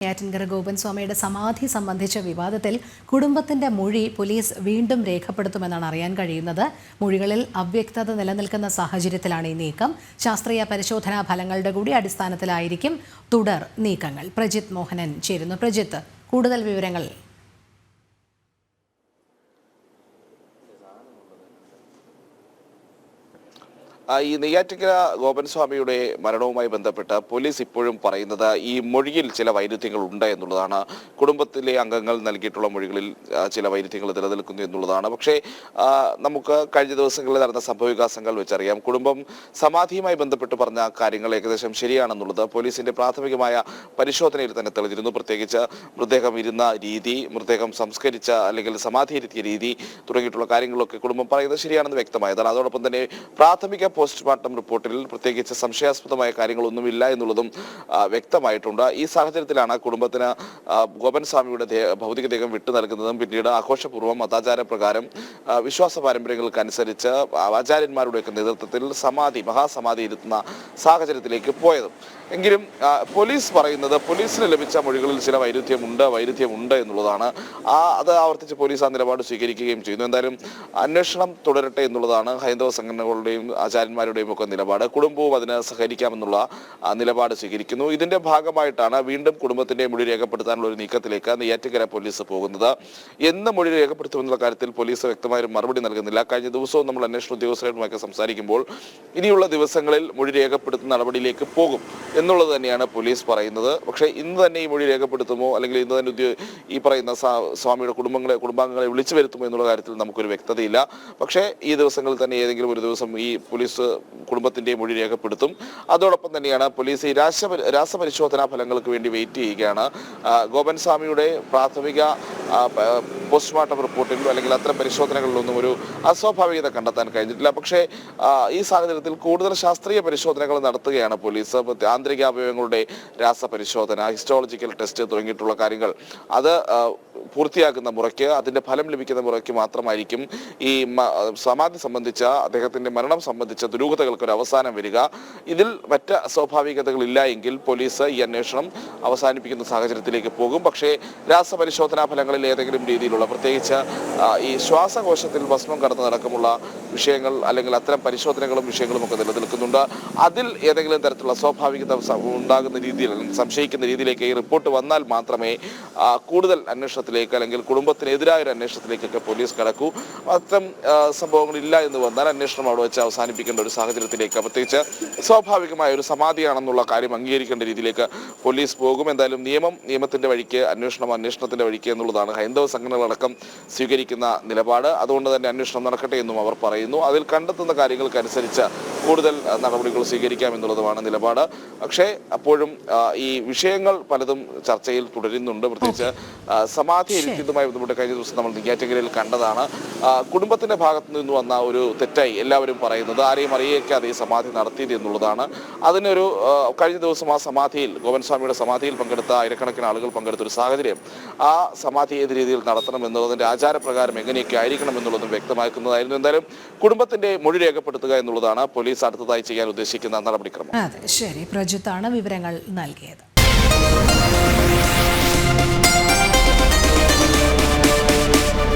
നെയ്യാറ്റിൻകര ഗോപൻ സ്വാമിയുടെ സമാധി സംബന്ധിച്ച വിവാദത്തിൽ കുടുംബത്തിന്റെ മൊഴി പോലീസ് വീണ്ടും രേഖപ്പെടുത്തുമെന്നാണ് അറിയാൻ കഴിയുന്നത്. മൊഴികളിൽ അവ്യക്തത നിലനിൽക്കുന്ന സാഹചര്യത്തിലാണ് ഈ നീക്കം. ശാസ്ത്രീയ പരിശോധനാ ഫലങ്ങളുടെ കൂടി അടിസ്ഥാനത്തിലായിരിക്കും തുടർ നീക്കങ്ങൾ. പ്രജിത്ത് മോഹനൻ ചേരുന്നു. പ്രജിത്ത്, കൂടുതൽ വിവരങ്ങൾ. ഈ നെയ്യാറ്റിൻകര ഗോപൻ സ്വാമിയുടെ മരണവുമായി ബന്ധപ്പെട്ട് പോലീസ് ഇപ്പോഴും പറയുന്നത് ഈ മൊഴിയിൽ ചില വൈരുദ്ധ്യങ്ങൾ ഉണ്ട് എന്നുള്ളതാണ്. കുടുംബത്തിലെ അംഗങ്ങൾ നൽകിയിട്ടുള്ള മൊഴികളിൽ ചില വൈരുദ്ധ്യങ്ങൾ നിലനിൽക്കുന്നു എന്നുള്ളതാണ്. പക്ഷേ നമുക്ക് കഴിഞ്ഞ ദിവസങ്ങളിൽ നടന്ന സംഭവവികാസങ്ങൾ വെച്ചറിയാം. കുടുംബം സമാധിയുമായി ബന്ധപ്പെട്ട് പറഞ്ഞ കാര്യങ്ങൾ ഏകദേശം ശരിയാണെന്നുള്ളത് പോലീസിന്റെ പ്രാഥമികമായ പരിശോധനയിൽ തന്നെ തെളിഞ്ഞിരുന്നു. പ്രത്യേകിച്ച് മൃതദേഹം ഇരുന്ന രീതി, മൃതദേഹം സംസ്കരിച്ച അല്ലെങ്കിൽ സമാധിയിരുത്തിയ രീതി തുടങ്ങിയിട്ടുള്ള കാര്യങ്ങളൊക്കെ കുടുംബം പറയുന്നത് ശരിയാണെന്ന് വ്യക്തമായതാണ്. അതോടൊപ്പം തന്നെ പ്രാഥമിക പോസ്റ്റ്മോർട്ടം റിപ്പോർട്ടിൽ പ്രത്യേകിച്ച് സംശയാസ്പദമായ കാര്യങ്ങളൊന്നുമില്ല എന്നുള്ളതും വ്യക്തമായിട്ടുണ്ട്. ഈ സാഹചര്യത്തിലാണ് കുടുംബത്തിന് ഗോപൻ സ്വാമിയുടെ ഭൗതികദേഹം വിട്ടു നൽകുന്നതും പിന്നീട് ആഘോഷപൂർവ്വം മതാചാരപ്രകാരം വിശ്വാസ പാരമ്പര്യങ്ങൾക്കനുസരിച്ച് ആചാര്യന്മാരുടെയൊക്കെ നേതൃത്വത്തിൽ മഹാസമാധി ഇരുത്തുന്ന സാഹചര്യത്തിലേക്ക് പോയതും. എങ്കിലും പോലീസ് പറയുന്നത് പോലീസിന് ലഭിച്ച മൊഴികളിൽ ചില വൈരുദ്ധ്യമുണ്ട് എന്നുള്ളതാണ്. അത് ആവർത്തിച്ച് പോലീസ് ആ നിലപാട് സ്വീകരിക്കുകയും ചെയ്യുന്നു. എന്തായാലും അന്വേഷണം തുടരട്ടെ എന്നുള്ളതാണ് ഹൈന്ദവ സംഘടനകളുടെയും ആചാര്യന്മാരുടെയും ഒക്കെ നിലപാട്. കുടുംബവും അതിന് സഹകരിക്കാമെന്നുള്ള നിലപാട് സ്വീകരിക്കുന്നു. ഇതിന്റെ ഭാഗമായിട്ടാണ് വീണ്ടും കുടുംബത്തിന്റെ മൊഴി രേഖപ്പെടുത്താനുള്ള ഒരു നീക്കത്തിലേക്ക് നെയ്യാറ്റിൻകര പോലീസ് പോകുന്നത്. എന്ന് മൊഴി രേഖപ്പെടുത്തുമെന്നുള്ള കാര്യത്തിൽ പോലീസ് വ്യക്തമായൊരു മറുപടി നൽകുന്നില്ല. കഴിഞ്ഞ ദിവസവും നമ്മൾ അന്വേഷണ ഉദ്യോഗസ്ഥരുമായൊക്കെ സംസാരിക്കുമ്പോൾ ഇനിയുള്ള ദിവസങ്ങളിൽ മൊഴി രേഖപ്പെടുത്തുന്ന നടപടിയിലേക്ക് പോകും എന്നുള്ളത് തന്നെയാണ് പോലീസ് പറയുന്നത്. പക്ഷേ ഇന്ന് തന്നെ ഈ മൊഴി രേഖപ്പെടുത്തുമോ അല്ലെങ്കിൽ ഇന്ന് തന്നെ ഈ പറയുന്ന സ്വാമിയുടെ കുടുംബാംഗങ്ങളെ വിളിച്ചു വരുത്തുമോ എന്നുള്ള കാര്യത്തിൽ നമുക്കൊരു വ്യക്തതയില്ല. പക്ഷേ ഈ ദിവസങ്ങളിൽ തന്നെ ഏതെങ്കിലും ഒരു ദിവസം ഈ പോലീസ് കുടുംബത്തിന്റെ മൊഴി രേഖപ്പെടുത്തും. അതോടൊപ്പം തന്നെയാണ് പോലീസ് ഈ രാസപരിശോധനാ ഫലങ്ങൾക്ക് വേണ്ടി വെയിറ്റ് ചെയ്യുകയാണ്. ഗോപൻ സ്വാമിയുടെ പ്രാഥമിക പോസ്റ്റ്മോർട്ടം റിപ്പോർട്ടിൽ അല്ലെങ്കിൽ അത്തരം പരിശോധനകളിലൊന്നും ഒരു അസ്വാഭാവികത കണ്ടെത്താൻ കഴിഞ്ഞിട്ടില്ല. പക്ഷേ ഈ സാഹചര്യത്തിൽ കൂടുതൽ ശാസ്ത്രീയ പരിശോധനകൾ നടത്തുകയാണ് പോലീസ്. ആന്തരിക അവയവങ്ങളുടെ രാസപരിശോധന, ഹിസ്റ്റോളജിക്കൽ ടെസ്റ്റ് തുടങ്ങിയിട്ടുള്ള കാര്യങ്ങൾ അത് പൂർത്തിയാക്കുന്ന മുറയ്ക്ക്, അതിന്റെ ഫലം ലഭിക്കുന്ന മുറയ്ക്ക് മാത്രമായിരിക്കും ഈ സമാധി സംബന്ധിച്ച അദ്ദേഹത്തിന്റെ മരണം സംബന്ധിച്ച ദുരൂഹതകൾക്ക് ഒരു അവസാനം വരിക. ഇതിൽ മറ്റ് അസ്വാഭാവികതകളില്ല എങ്കിൽ പോലീസ് ഈ അന്വേഷണം അവസാനിപ്പിക്കുന്ന സാഹചര്യത്തിലേക്ക് പോകും. പക്ഷേ രാസപരിശോധനാ ഫലങ്ങളിൽ ഏതെങ്കിലും രീതിയിലുള്ള പ്രത്യേകിച്ച് ഈ ശ്വാസകോശത്തിൽ ഭസ്മം കടന്നതടക്കമുള്ള വിഷയങ്ങൾ അല്ലെങ്കിൽ അത്തരം പരിശോധനകളും വിഷയങ്ങളും ഒക്കെ നിലനിൽക്കുന്നുണ്ട്. അതിൽ ഏതെങ്കിലും തരത്തിലുള്ള സ്വാഭാവികത ഉണ്ടാകുന്ന രീതിയിൽ സംശയിക്കുന്ന രീതിയിലേക്ക് ഈ റിപ്പോർട്ട് വന്നാൽ മാത്രമേ കൂടുതൽ അന്വേഷണത്തിലേക്ക് അല്ലെങ്കിൽ കുടുംബത്തിനെതിരായ ഒരു അന്വേഷണത്തിലേക്കൊക്കെ പോലീസ് കടക്കൂ. അത്തരം സംഭവങ്ങളില്ല എന്ന് വന്നാൽ അന്വേഷണം അവിടെ വെച്ച് അവസാനിപ്പിക്കേണ്ട ഒരു സാഹചര്യത്തിലേക്ക്, പ്രത്യേകിച്ച് സ്വാഭാവികമായ ഒരു സമാധിയാണെന്നുള്ള കാര്യം അംഗീകരിക്കേണ്ട രീതിയിലേക്ക് പോലീസ് പോകും. എന്തായാലും നിയമത്തിന്റെ വഴിക്ക്, അന്വേഷണത്തിന്റെ വഴിക്ക് എന്നുള്ളതാണ് ഹൈന്ദവ സംഘടനകളടക്കം സ്വീകരിക്കുന്ന നിലപാട്. അതുകൊണ്ട് തന്നെ അന്വേഷണം നടക്കട്ടെ എന്നും അവർ പറയുന്നു. അതിൽ കണ്ടെത്തുന്ന കാര്യങ്ങൾക്കനുസരിച്ച് കൂടുതൽ നടപടികൾ സ്വീകരിക്കാം എന്നുള്ളതുമാണ് നിലപാട്. പക്ഷേ അപ്പോഴും ഈ വിഷയങ്ങൾ പലതും ചർച്ചയിൽ തുടരുന്നുണ്ട്. പ്രത്യേകിച്ച് സമാധി ഇരുത്തിയതുമായി ബന്ധപ്പെട്ട് കഴിഞ്ഞ ദിവസം നമ്മൾ നെയ്യാറ്റിൻകരയിൽ കണ്ടതാണ്. കുടുംബത്തിന്റെ ഭാഗത്തു നിന്ന് വന്ന ഒരു തെറ്റായി എല്ലാവരും പറയുന്നത് ആരെയും അറിയിക്കാതെ ഈ സമാധി നടത്തിയത് എന്നുള്ളതാണ്. അതിനൊരു കഴിഞ്ഞ ദിവസം ആ സമാധിയിൽ, ഗോപൻ സ്വാമിയുടെ സമാധിയിൽ പങ്കെടുത്ത ആയിരക്കണക്കിന് ആളുകൾ പങ്കെടുത്ത ഒരു സാഹചര്യം, ആ സമാധി ഏത് രീതിയിൽ നടത്തണം എന്നുള്ളതിന്റെ ആചാരപ്രകാരം എങ്ങനെയൊക്കെ ആയിരിക്കണം എന്നുള്ളതും വ്യക്തമാക്കുന്നതായിരുന്നു. എന്തായാലും കുടുംബത്തിന്റെ മൊഴി രേഖപ്പെടുത്തുക എന്നുള്ളതാണ് പോലീസ് അടുത്തതായി ചെയ്യാൻ ഉദ്ദേശിക്കുന്ന നടപടിക്രമം. ശരി, പ്രജിത്താണ് വിവരങ്ങൾ നൽകിയത്.